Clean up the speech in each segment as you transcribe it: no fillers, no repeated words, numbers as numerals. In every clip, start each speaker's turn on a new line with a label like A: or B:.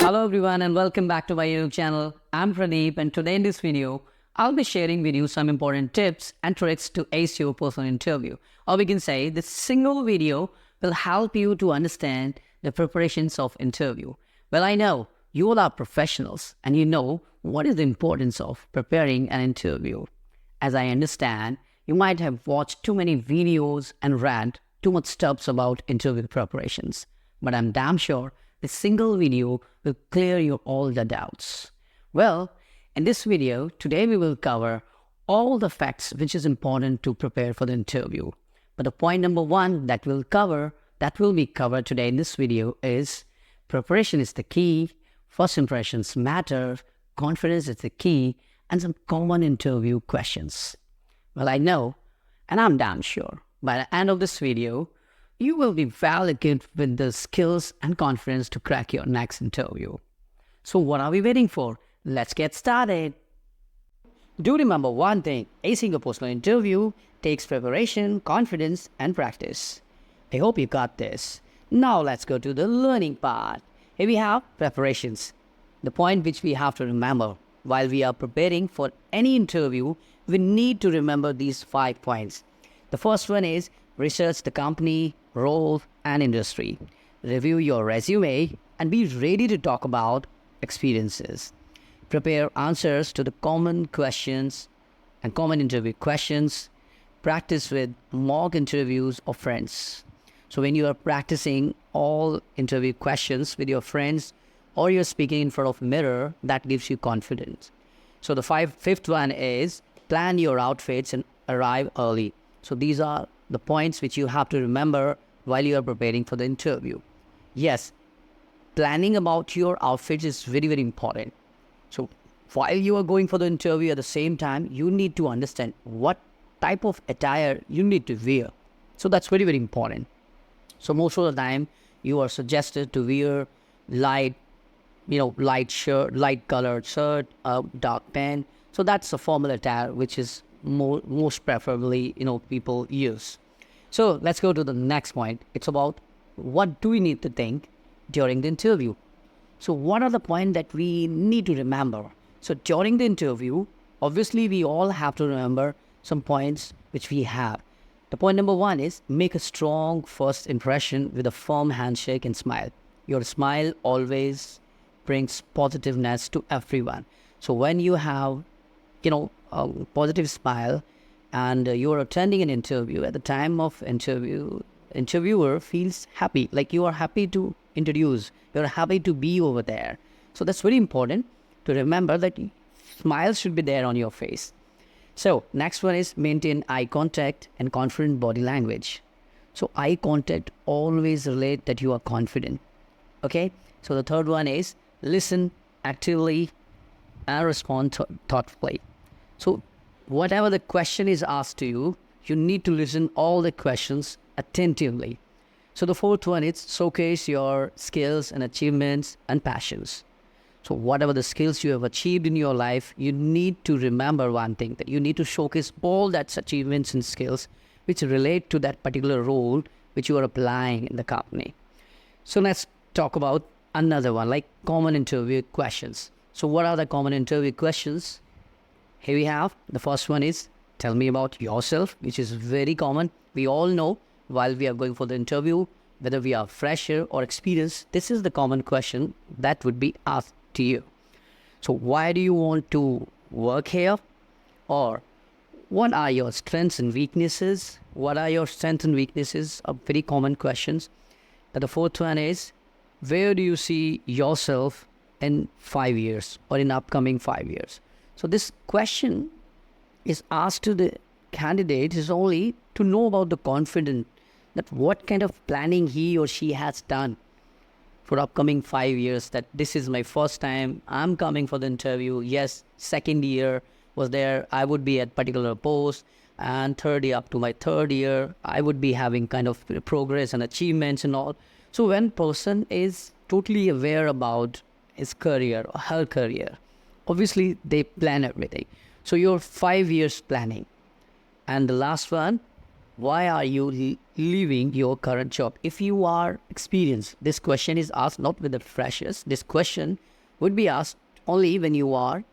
A: Hello everyone and welcome back to my YouTube channel. I'm Pradeep and today in this video, I'll be sharing with you some important tips and tricks to ace your personal interview. Or we can say this single video will help you to understand the preparations of interview. Well, I know you all are professionals and you know what is the importance of preparing an interview. As I understand, you might have watched too many videos and read too much stuff about interview preparations. But I'm damn sure this single video will clear you all the doubts. Well, in this video, today we will cover all the facts which is important to prepare for the interview. But the point number one that will be covered today in this video is preparation is the key, first impressions matter, confidence is the key, and some common interview questions. Well, I know, and I'm damn sure, by the end of this video, you will be well equipped with the skills and confidence to crack your next interview. So what are we waiting for? Let's get started. Do remember one thing, acing a personal interview takes preparation, confidence, and practice. I hope you got this. Now let's go to the learning part. Here we have preparations. The point which we have to remember while we are preparing for any interview, we need to remember these 5 points. The first one is research the company, role, and industry. Review your resume and be ready to talk about experiences. Prepare answers to the common questions and common interview questions. Practice with mock interviews of friends. So when you are practicing all interview questions with your friends or you're speaking in front of a mirror, that gives you confidence. So the fifth one is plan your outfits and arrive early. So these are the points which you have to remember while you are preparing for the interview. Yes, planning about your outfits is very, very important. So while you are going for the interview at the same time, you need to understand what type of attire you need to wear. So that's very, very important. So most of the time, you are suggested to wear light shirt, light colored shirt, dark pant. So that's a formal attire which is most preferably, people use. So let's go to the next point. It's about what do we need to think during the interview. So what are the points that we need to remember? So during the interview, obviously we all have to remember some points which we have. The point number one is make a strong first impression with a firm handshake and smile. Your smile always brings positiveness to everyone. So when you have a positive smile and you're attending an interview, at the time of interviewer feels happy, like you are happy to introduce, you're happy to be over there. So that's very important to remember that smile should be there on your face. So next one is maintain eye contact and confident body language. So eye contact always relate that you are confident. Okay. So the third one is listen actively and respond thoughtfully. So whatever the question is asked to you, you need to listen all the questions attentively. So the fourth one is showcase your skills and achievements and passions. So whatever the skills you have achieved in your life, you need to remember one thing, that you need to showcase all that achievements and skills which relate to that particular role which you are applying in the company. So let's talk about another one, like common interview questions. So what are the common interview questions? Here we have the first one is tell me about yourself, which is very common. We all know while we are going for the interview, whether we are fresher or experienced, this is the common question that would be asked to you. So why do you want to work here? Or what are your strengths and weaknesses? What are your strengths and weaknesses are very common questions. And the fourth one is where do you see yourself in 5 years or in upcoming 5 years? So this question is asked to the candidate is only to know about the confidence, that what kind of planning he or she has done for upcoming 5 years, that this is my first time I'm coming for the interview. Yes, second year was there, I would be at particular post, and third year up to my third year, I would be having kind of progress and achievements and all. So when person is totally aware about his career or her career, obviously they plan everything. So your 5 years planning. And the last one, why are you leaving your current job? If you are experienced, this question is asked not with the freshers. This question would be asked only when you are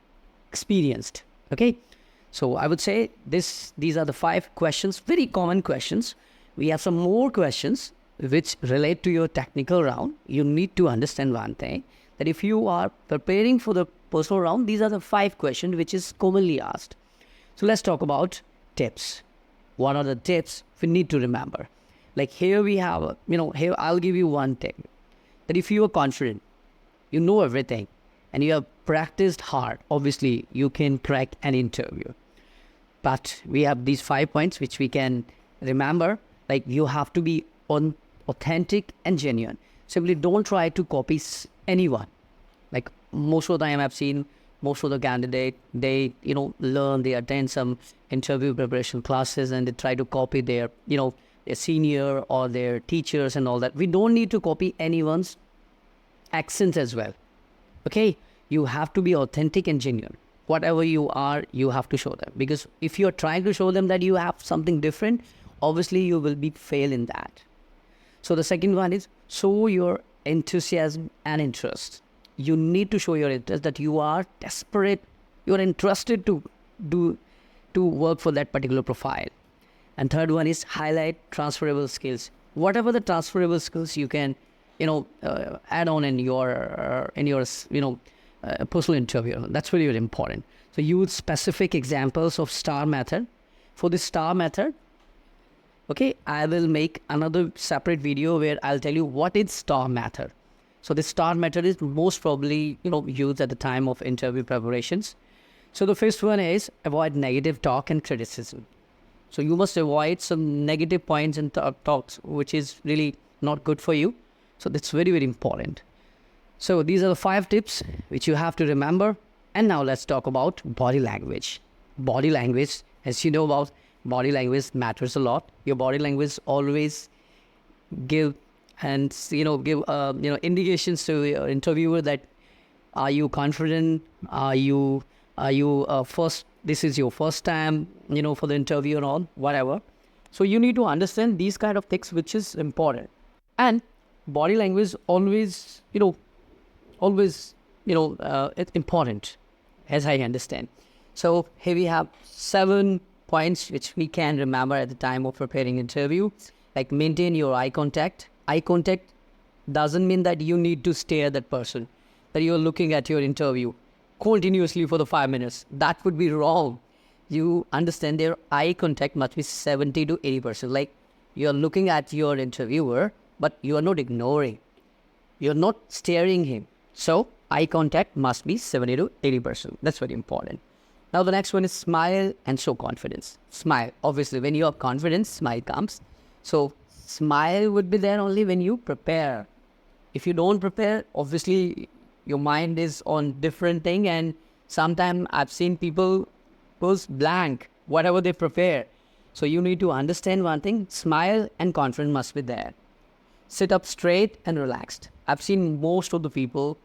A: experienced. Okay, so I would say these are the 5 questions, very common questions. We have some more questions which relate to your technical round. You need to understand one thing, that if you are preparing for the personal round, these are the 5 questions which is commonly asked. So let's talk about tips. What are the tips we need to remember? Like here we have, here I'll give you one tip, that if you are confident, you know everything, and you have practiced hard, obviously you can crack an interview. But we have these 5 points which we can remember. Like you have to be authentic and genuine. Simply don't try to copy anyone. Like most of the time I've seen most of the candidate, they learn, they attend some interview preparation classes, and they try to copy their their senior or their teachers and all that. We don't need to copy anyone's accents as well. Okay, you have to be authentic and genuine. Whatever you are, you have to show them, because if you're trying to show them that you have something different, obviously you will be fail in that. So the second one is show your enthusiasm and interest. You need to show your interest, that you are desperate, you are interested to work for that particular profile. And third one is highlight transferable skills. Whatever the transferable skills you can add on in your personal interview. That's very, very important. So use specific examples of STAR method. For the STAR method, okay, I will make another separate video where I'll tell you what is STAR method. So the STAR method is most probably used at the time of interview preparations. So the first one is avoid negative talk and criticism. So you must avoid some negative points and talks which is really not good for you. So that's very, very important. So these are the 5 tips which you have to remember. And now let's talk about body language. Body language, as you know about, body language matters a lot. Your body language always give indications to your interviewer that are you confident, are you first, this is your first time for the interview and all, whatever. So you need to understand these kind of things which is important. And body language always it's important, as I understand. So here we have 7 points which we can remember at the time of preparing interview. Like maintain your eye contact. Eye contact doesn't mean that you need to stare at that person, that you're looking at your interview continuously for the 5 minutes. That would be wrong. You understand their eye contact must be 70 to 80%. Like you're looking at your interviewer, but you are not ignoring. You're not staring him. So eye contact must be 70 to 80%. That's very important. Now the next one is smile and show confidence. Smile. Obviously, when you have confidence, smile comes. So smile would be there only when you prepare. If you don't prepare, obviously your mind is on different thing, and sometimes I've seen people goes blank, whatever they prepare. So you need to understand one thing, smile and confidence must be there. Sit up straight and relaxed. I've seen most of the people,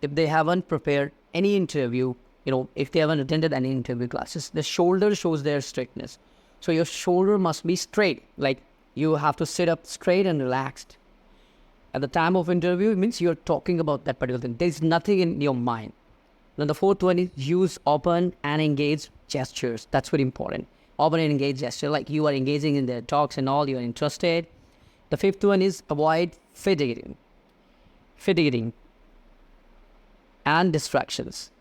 A: if they haven't prepared any interview, if they haven't attended any interview classes, the shoulder shows their straightness. So your shoulder must be straight, like you have to sit up straight and relaxed. At the time of interview, it means you're talking about that particular thing. There's nothing in your mind. Then the fourth one is use open and engaged gestures. That's very important. Open and engaged gesture, like you are engaging in their talks and all, you're interested. The fifth one is avoid fidgeting and distractions.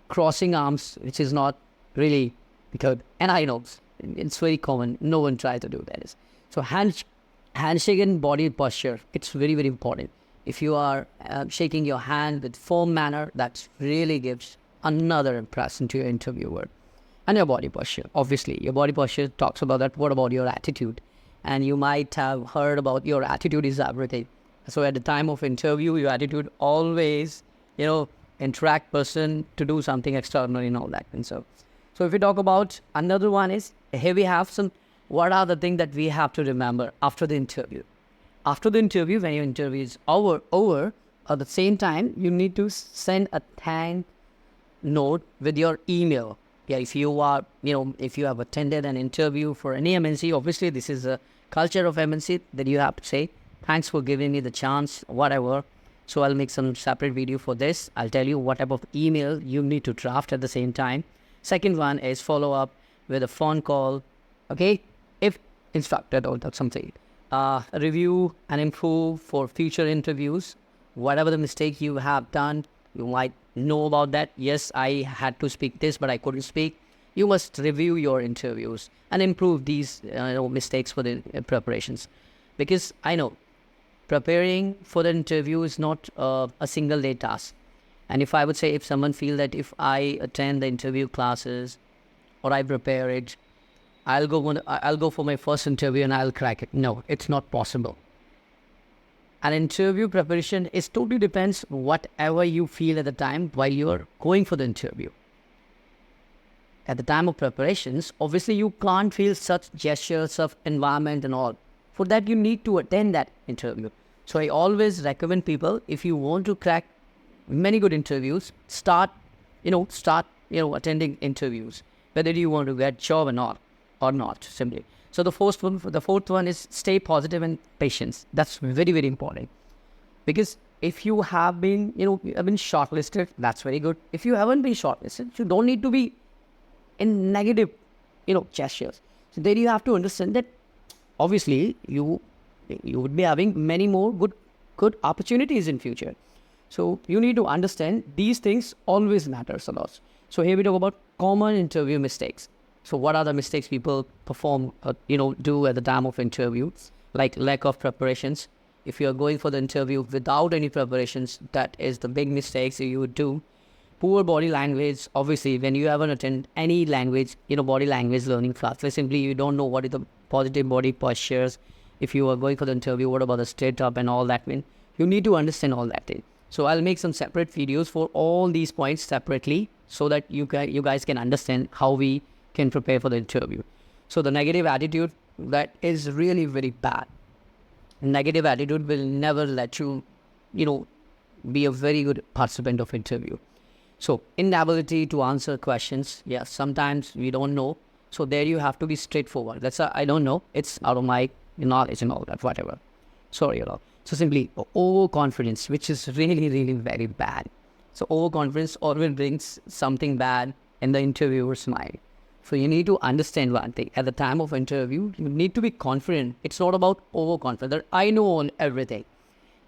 A: Crossing arms, which is not really good. And I know it's very common. No one tries to do that. So handshake and body posture, it's very, very important. If you are shaking your hand with firm manner, that really gives another impression to your interviewer. And your body posture, obviously, your body posture talks about that. What about your attitude? And you might have heard about your attitude is everything. So at the time of interview, your attitude always, interact person to do something extraordinary and all that. And so if we talk about another one is, here we have some, what are the things that we have to remember after the interview? After the interview, when your interview is over, at the same time, you need to send a thank note with your email. Yeah, if you are, if you have attended an interview for any MNC, obviously this is a culture of MNC that you have to say, thanks for giving me the chance, whatever. So I'll make some separate video for this. I'll tell you what type of email you need to draft at the same time. Second one is follow up with a phone call, okay, if instructed or something. Review and improve for future interviews. Whatever the mistake you have done, you might know about that. Yes, I had to speak this, but I couldn't speak. You must review your interviews and improve these mistakes for the preparations. Because I know preparing for the interview is not a single day task. And if I would say, if someone feel that if I attend the interview classes or I prepare it, I'll go for my first interview and I'll crack it. No, it's not possible. An interview preparation is totally depends whatever you feel at the time while you're going for the interview. At the time of preparations, obviously you can't feel such gestures of environment and all. For that, you need to attend that interview. So I always recommend people, if you want to crack many good interviews, start attending interviews, whether you want to get job or not simply. So the fourth one is stay positive and patience. That's very, very important. Because if you have been, shortlisted, that's very good. If you haven't been shortlisted, you don't need to be in negative, gestures. So then you have to understand that obviously you would be having many more good opportunities in future. So you need to understand these things always matters a lot. So here we talk about common interview mistakes. So what are the mistakes people perform, do at the time of interview? Like lack of preparations. If you are going for the interview without any preparations, that is the big mistakes you would do. Poor body language. Obviously, when you haven't attended any language, body language learning class, simply you don't know what is the positive body postures. If you are going for the interview, what about the straight up and all that? You need to understand all that thing. So I'll make some separate videos for all these points separately so that you guys can understand how we can prepare for the interview. So the negative attitude, that is really very bad. Negative attitude will never let you, be a very good participant of interview. So inability to answer questions. Yes, sometimes we don't know. So there you have to be straightforward. That's I don't know. It's out of my knowledge and all that, whatever. Sorry, So simply overconfidence, which is really, really very bad. So overconfidence always brings something bad in the interviewer's mind. So you need to understand one thing. At the time of interview, you need to be confident. It's not about overconfident. I know on everything.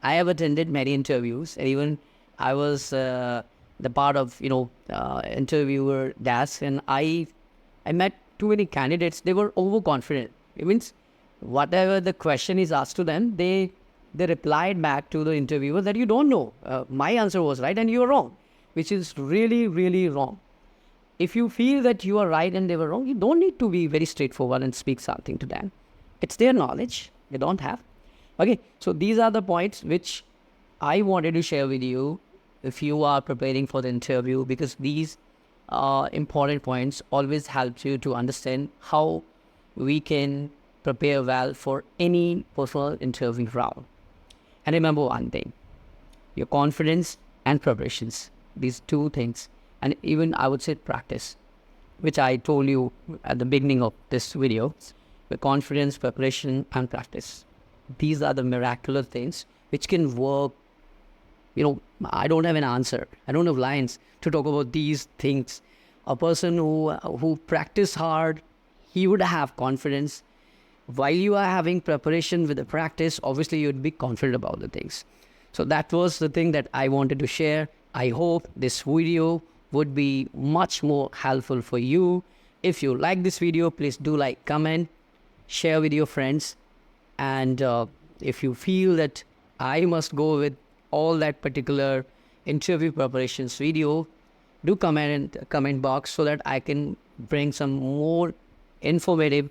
A: I have attended many interviews, and even I was the part of interviewer desk, and I met too many candidates. They were overconfident. It means whatever the question is asked to them, they replied back to the interviewer that you don't know. My answer was right and you are wrong, which is really, really wrong. If you feel that you are right and they were wrong, you don't need to be very straightforward and speak something to them. It's their knowledge. They don't have. Okay, so these are the points which I wanted to share with you if you are preparing for the interview, because these important points always help you to understand how we can prepare well for any personal interview round. And remember one thing, your confidence and preparations, these two things, and even I would say practice, which I told you at the beginning of this video, the confidence, preparation, and practice. These are the miraculous things which can work. I don't have an answer. I don't have lines to talk about these things. A person who practice hard, he would have confidence. While you are having preparation with the practice, obviously you'd be confident about the things. So that was the thing that I wanted to share. I hope this video would be much more helpful for you. If you like this video, please do like, comment, share with your friends. And if you feel that I must go with all that particular interview preparations video, do comment in the comment box so that I can bring some more informative,